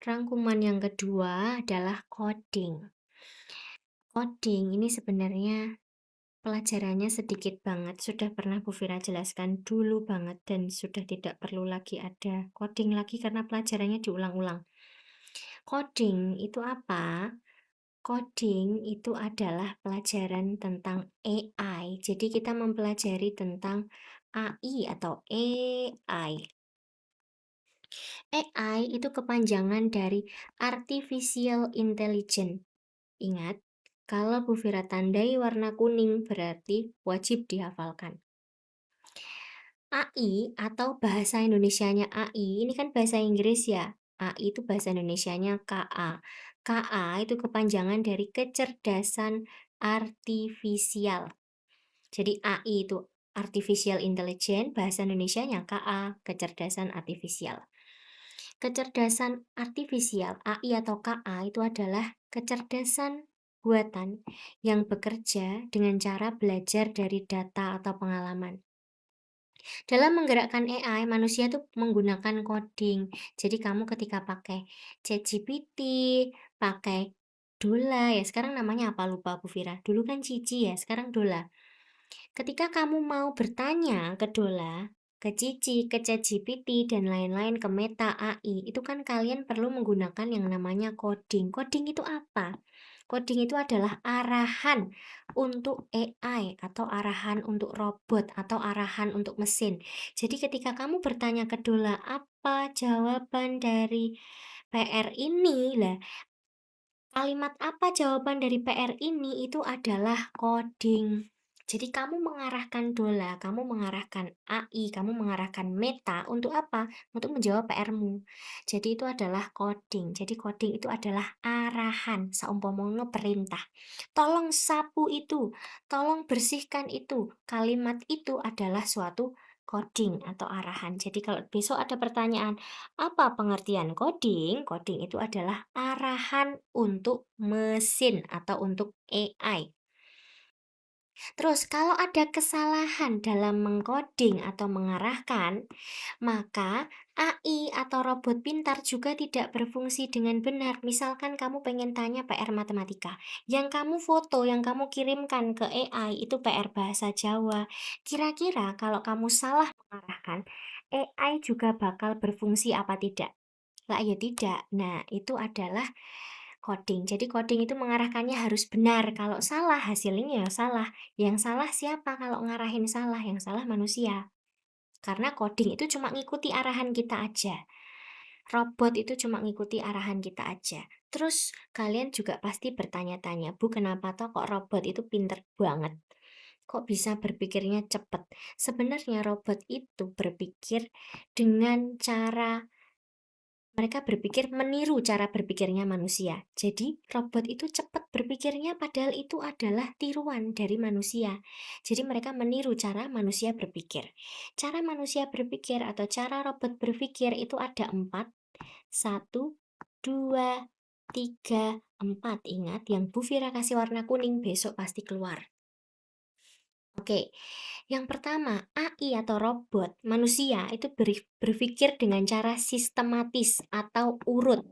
Rangkuman yang kedua adalah coding. Coding ini sebenarnya pelajarannya sedikit banget, sudah pernah Bu Vira jelaskan dulu banget dan sudah tidak perlu lagi ada coding lagi karena pelajarannya diulang-ulang. Coding itu apa? Coding itu adalah pelajaran tentang AI. Jadi kita mempelajari tentang AI atau AI. AI itu kepanjangan dari Artificial Intelligence. Ingat, kalau Bu Vira tandai warna kuning berarti wajib dihafalkan. AI atau bahasa Indonesianya AI, ini kan bahasa Inggris ya. AI itu bahasa Indonesianya KA. KA itu kepanjangan dari kecerdasan artifisial. Jadi AI itu Artificial Intelligence, bahasa Indonesianya KA, kecerdasan artifisial. Kecerdasan artifisial AI atau KA itu adalah kecerdasan buatan yang bekerja dengan cara belajar dari data atau pengalaman. Dalam menggerakkan AI, manusia itu menggunakan coding. Jadi kamu ketika pakai ChatGPT, pakai Dola, ya sekarang namanya apa lupa Bu Vira. Dulu kan Cici ya, sekarang Dola. Ketika kamu mau bertanya ke Dola, ke Cici, ke ChatGPT, dan lain-lain, ke Meta AI, itu kan kalian perlu menggunakan yang namanya coding. Coding itu apa? Coding itu adalah arahan untuk AI atau arahan untuk robot atau arahan untuk mesin. Jadi ketika kamu bertanya ke Dola, apa jawaban dari PR ini? Lah, kalimat apa jawaban dari PR ini itu adalah coding. Jadi kamu mengarahkan Dola, kamu mengarahkan AI, kamu mengarahkan Meta untuk apa? Untuk menjawab PR-mu. Jadi itu adalah coding. Jadi coding itu adalah arahan, saumpamanya perintah. Tolong sapu itu, tolong bersihkan itu. Kalimat itu adalah suatu coding atau arahan. Jadi kalau besok ada pertanyaan, apa pengertian coding? Coding itu adalah arahan untuk mesin atau untuk AI. Terus, kalau ada kesalahan dalam mengcoding atau mengarahkan, maka AI atau robot pintar juga tidak berfungsi dengan benar. Misalkan kamu pengen tanya PR matematika, yang kamu foto, yang kamu kirimkan ke AI itu PR bahasa Jawa. Kira-kira kalau kamu salah mengarahkan, AI juga bakal berfungsi apa tidak? Lah ya tidak. Nah, itu adalah coding. Jadi coding itu mengarahkannya harus benar. Kalau salah, hasilnya ya salah. Yang salah siapa kalau ngarahin salah? Yang salah manusia. Karena coding itu cuma ngikuti arahan kita aja. Robot itu cuma ngikuti arahan kita aja. Terus kalian juga pasti bertanya-tanya, Bu, kenapa toh kok robot itu pinter banget? Kok bisa berpikirnya cepat? Sebenarnya robot itu berpikir dengan cara mereka berpikir meniru cara berpikirnya manusia. Jadi, robot itu cepat berpikirnya padahal itu adalah tiruan dari manusia. Jadi, mereka meniru cara manusia berpikir. Cara manusia berpikir atau cara robot berpikir itu ada empat. Satu, dua, tiga, empat. Ingat, yang Bu Vira kasih warna kuning besok pasti keluar. Oke, yang pertama, AI atau robot manusia itu berpikir dengan cara sistematis atau urut.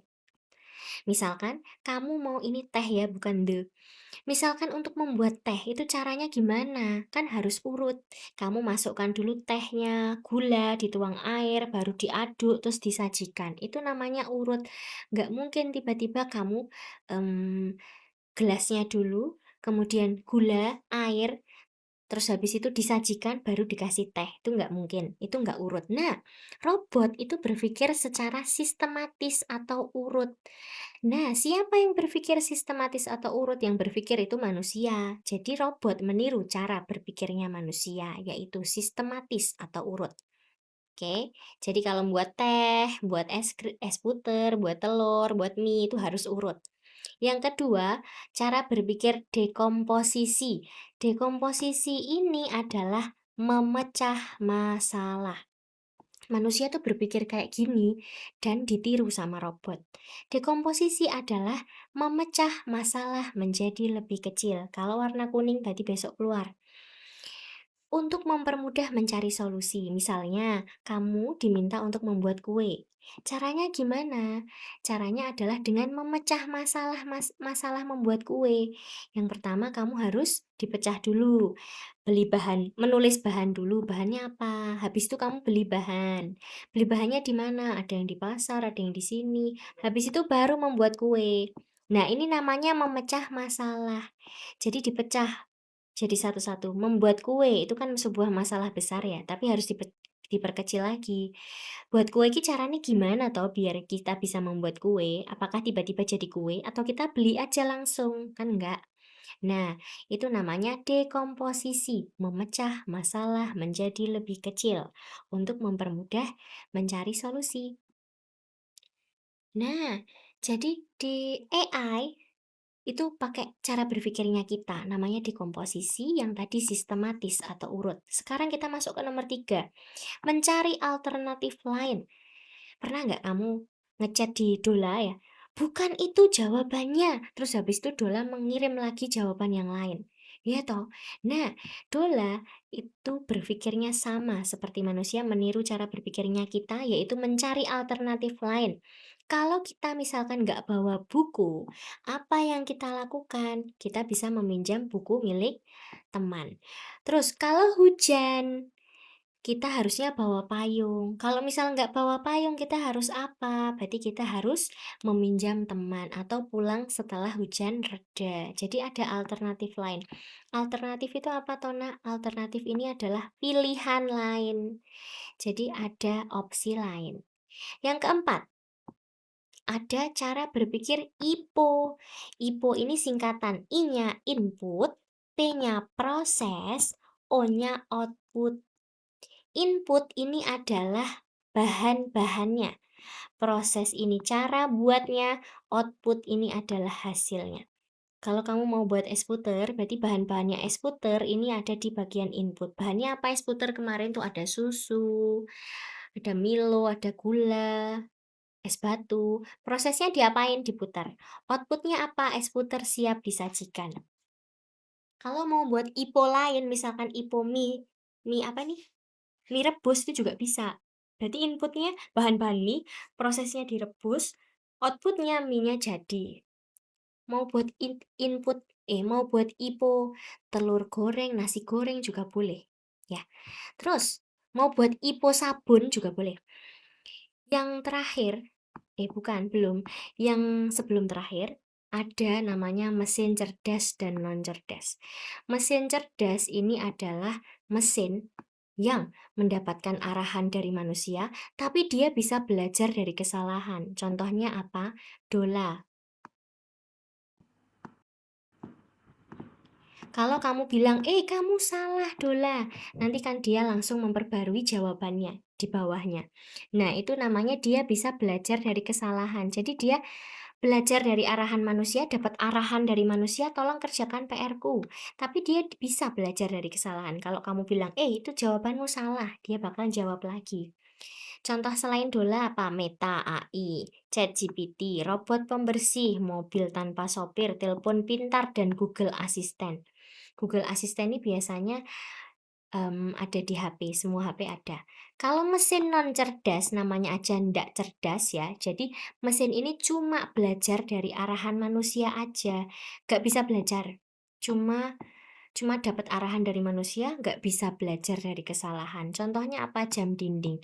Misalkan, kamu mau ini teh ya, bukan de. Misalkan untuk membuat teh, itu caranya gimana? Kan harus urut. Kamu masukkan dulu tehnya, gula, dituang air, baru diaduk, terus disajikan. Itu namanya urut. Nggak mungkin tiba-tiba kamu em, gelasnya dulu, kemudian gula, air, terus habis itu disajikan baru dikasih teh. Itu nggak mungkin, itu nggak urut. Nah, robot itu berpikir secara sistematis atau urut. Nah, siapa yang berpikir sistematis atau urut? Yang berpikir itu manusia. Jadi robot meniru cara berpikirnya manusia, yaitu sistematis atau urut. Oke, jadi kalau buat teh, buat es puter, buat telur, buat mie itu harus urut. Yang kedua, cara berpikir dekomposisi. Dekomposisi ini adalah memecah masalah. Manusia tuh berpikir kayak gini dan ditiru sama robot. Dekomposisi adalah memecah masalah menjadi lebih kecil. Kalau warna kuning tadi besok keluar. Untuk mempermudah mencari solusi, misalnya kamu diminta untuk membuat kue. Caranya gimana? Caranya adalah dengan memecah masalah membuat kue. Yang pertama kamu harus dipecah dulu. Beli bahan, menulis bahan dulu, bahannya apa? Habis itu kamu beli bahan. Beli bahannya di mana? Ada yang di pasar, ada yang di sini. Habis itu baru membuat kue. Nah, ini namanya memecah masalah. Jadi dipecah jadi satu-satu. Membuat kue itu kan sebuah masalah besar ya, tapi harus diperkecil lagi. Buat kue ini caranya gimana toh biar kita bisa membuat kue? Apakah tiba-tiba jadi kue atau kita beli aja langsung? Kan enggak. Nah, itu namanya dekomposisi, memecah masalah menjadi lebih kecil untuk mempermudah mencari solusi. Nah, jadi di AI itu pakai cara berpikirnya kita, namanya dekomposisi yang tadi sistematis atau urut. Sekarang kita masuk ke nomor 3, mencari alternatif lain. Pernah nggak kamu ngechat di Dola ya? Bukan itu jawabannya. Terus habis itu Dola mengirim lagi jawaban yang lain. Iya toh? Nah, Dola itu berpikirnya sama seperti manusia meniru cara berpikirnya kita, yaitu mencari alternatif lain. Kalau kita misalkan nggak bawa buku, apa yang kita lakukan? Kita bisa meminjam buku milik teman. Terus kalau hujan, kita harusnya bawa payung. Kalau misal nggak bawa payung, kita harus apa? Berarti kita harus meminjam teman atau pulang setelah hujan reda. Jadi ada alternatif lain. Alternatif itu apa, Tona? Alternatif ini adalah pilihan lain. Jadi ada opsi lain. Yang keempat, ada cara berpikir IPO. IPO ini singkatan I-nya input, P-nya proses, O-nya output. Input ini adalah bahan-bahannya. Proses ini cara buatnya, output ini adalah hasilnya. Kalau kamu mau buat es puter, berarti bahan-bahannya es puter ini ada di bagian input. Bahannya apa es puter kemarin tuh ada susu, ada Milo, ada gula, es batu. Prosesnya diapain? Diputar. Outputnya apa? Es puter siap disajikan. Kalau mau buat IPO lain, misalkan IPO mie apa nih? Mie rebus itu juga bisa. Berarti inputnya bahan-bahan mie, prosesnya direbus, outputnya mie-nya jadi. Mau buat mau buat IPO telur goreng, nasi goreng juga boleh. Ya. Terus mau buat IPO sabun juga boleh. Yang terakhir, bukan, belum. Yang sebelum terakhir ada namanya mesin cerdas dan non cerdas. Mesin cerdas ini adalah mesin yang mendapatkan arahan dari manusia, tapi dia bisa belajar dari kesalahan. Contohnya apa? Dola. Kalau kamu bilang, kamu salah, Dola, nanti kan dia langsung memperbarui jawabannya di bawahnya. Nah, itu namanya dia bisa belajar dari kesalahan. Jadi dia belajar dari arahan manusia, dapat arahan dari manusia, tolong kerjakan PR-ku. Tapi dia bisa belajar dari kesalahan. Kalau kamu bilang, itu jawabanmu salah, dia bakalan jawab lagi. Contoh selain Dola apa? Meta AI, ChatGPT, robot pembersih, mobil tanpa sopir, telepon pintar, dan Google Assistant. Google Assistant ini biasanya ada di HP, semua HP ada. Kalau mesin non cerdas, namanya aja ndak cerdas ya. Jadi mesin ini cuma belajar dari arahan manusia aja, nggak bisa belajar. Cuma cuma dapat arahan dari manusia, nggak bisa belajar dari kesalahan. Contohnya apa? Jam dinding.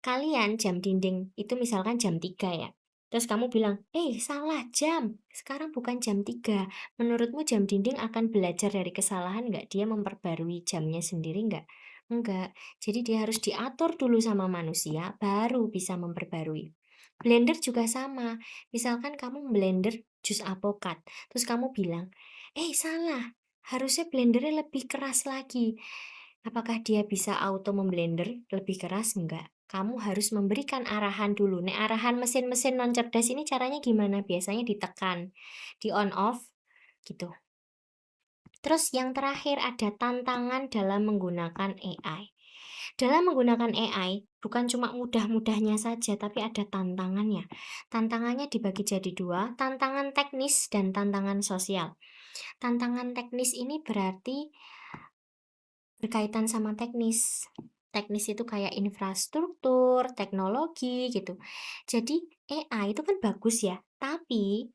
Kalian jam dinding itu misalkan jam 3 ya. Terus kamu bilang, salah jam. Sekarang bukan jam 3. Menurutmu jam dinding akan belajar dari kesalahan nggak? Dia memperbarui jamnya sendiri nggak? Enggak. Jadi dia harus diatur dulu sama manusia, baru bisa memperbarui. Blender juga sama. Misalkan kamu blender jus apokat. Terus kamu bilang, salah. Harusnya blendernya lebih keras lagi. Apakah dia bisa auto memblender lebih keras? Enggak. Kamu harus memberikan arahan dulu. Nek arahan mesin-mesin non cerdas ini caranya gimana? Biasanya ditekan, di on off gitu. Terus yang terakhir ada tantangan dalam menggunakan AI. Dalam menggunakan AI, bukan cuma mudah-mudahnya saja, tapi ada tantangannya. Tantangannya dibagi jadi dua, tantangan teknis dan tantangan sosial. Tantangan teknis ini berarti Berkaitan sama teknis. Teknis itu kayak infrastruktur, teknologi gitu. Jadi AI itu kan bagus ya, tapi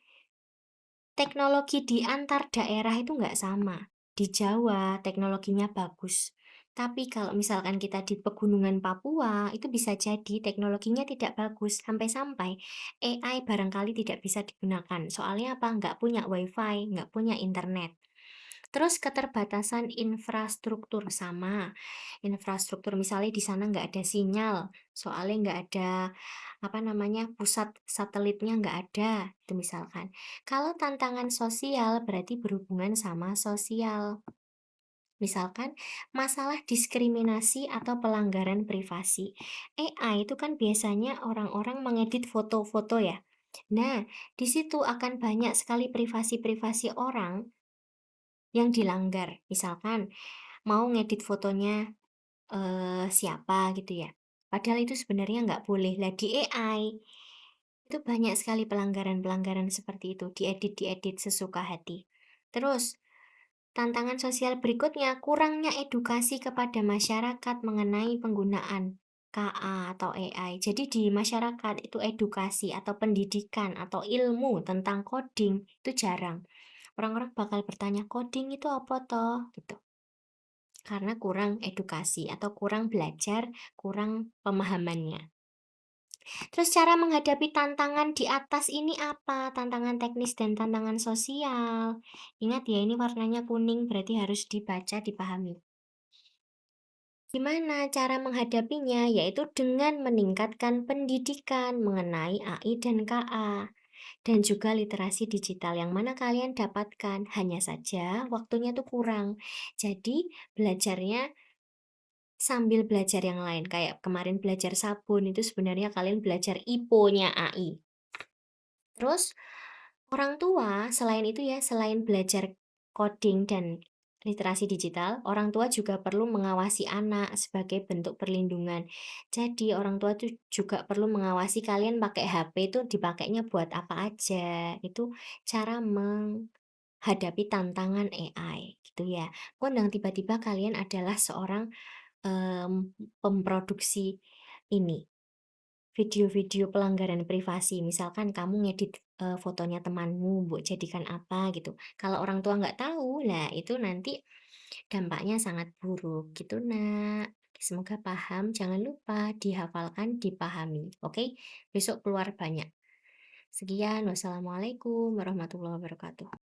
teknologi di antar daerah itu nggak sama. Di Jawa teknologinya bagus. Tapi kalau misalkan kita di pegunungan Papua, itu bisa jadi teknologinya tidak bagus. Sampai-sampai AI barangkali tidak bisa digunakan. Soalnya apa? Nggak punya WiFi, nggak punya internet. Terus keterbatasan infrastruktur sama. Infrastruktur misalnya di sana nggak ada sinyal, soalnya nggak ada apa namanya pusat satelitnya nggak ada, itu misalkan. Kalau tantangan sosial berarti berhubungan sama sosial. Misalkan masalah diskriminasi atau pelanggaran privasi. AI itu kan biasanya orang-orang mengedit foto-foto ya. Nah, di situ akan banyak sekali privasi-privasi orang yang dilanggar. Misalkan mau ngedit fotonya, siapa gitu ya, padahal itu sebenarnya nggak boleh. Lah di AI, itu banyak sekali pelanggaran-pelanggaran seperti itu, diedit-diedit sesuka hati. Terus, tantangan sosial berikutnya, kurangnya edukasi kepada masyarakat mengenai penggunaan KA atau AI. Jadi di masyarakat itu edukasi atau pendidikan atau ilmu tentang coding itu jarang. Orang-orang bakal bertanya, "Coding itu apa toh?" Gitu. Karena kurang edukasi atau kurang belajar, kurang pemahamannya. Terus cara menghadapi tantangan di atas ini apa? Tantangan teknis dan tantangan sosial. Ingat ya, ini warnanya kuning berarti harus dibaca, dipahami. Gimana cara menghadapinya? Yaitu dengan meningkatkan pendidikan mengenai AI dan KA. Dan juga literasi digital yang mana kalian dapatkan. Hanya saja waktunya tuh kurang. Jadi belajarnya sambil belajar yang lain, kayak kemarin belajar sabun, itu sebenarnya kalian belajar IPO-nya AI. Terus, orang tua selain itu ya, selain belajar coding dan literasi digital, orang tua juga perlu mengawasi anak sebagai bentuk perlindungan. Jadi, orang tua tuh juga perlu mengawasi kalian pakai HP itu dipakainya buat apa aja. Itu cara menghadapi tantangan AI, gitu ya. Kondang tiba-tiba kalian adalah seorang pemroduksi ini, video-video pelanggaran privasi. Misalkan kamu ngedit, fotonya temanmu mbok jadikan apa gitu. Kalau orang tua nggak tahu, lah itu nanti dampaknya sangat buruk gitu, Nak. Semoga paham, jangan lupa dihafalkan, dipahami, oke? Besok keluar banyak. Sekian, wassalamualaikum warahmatullahi wabarakatuh.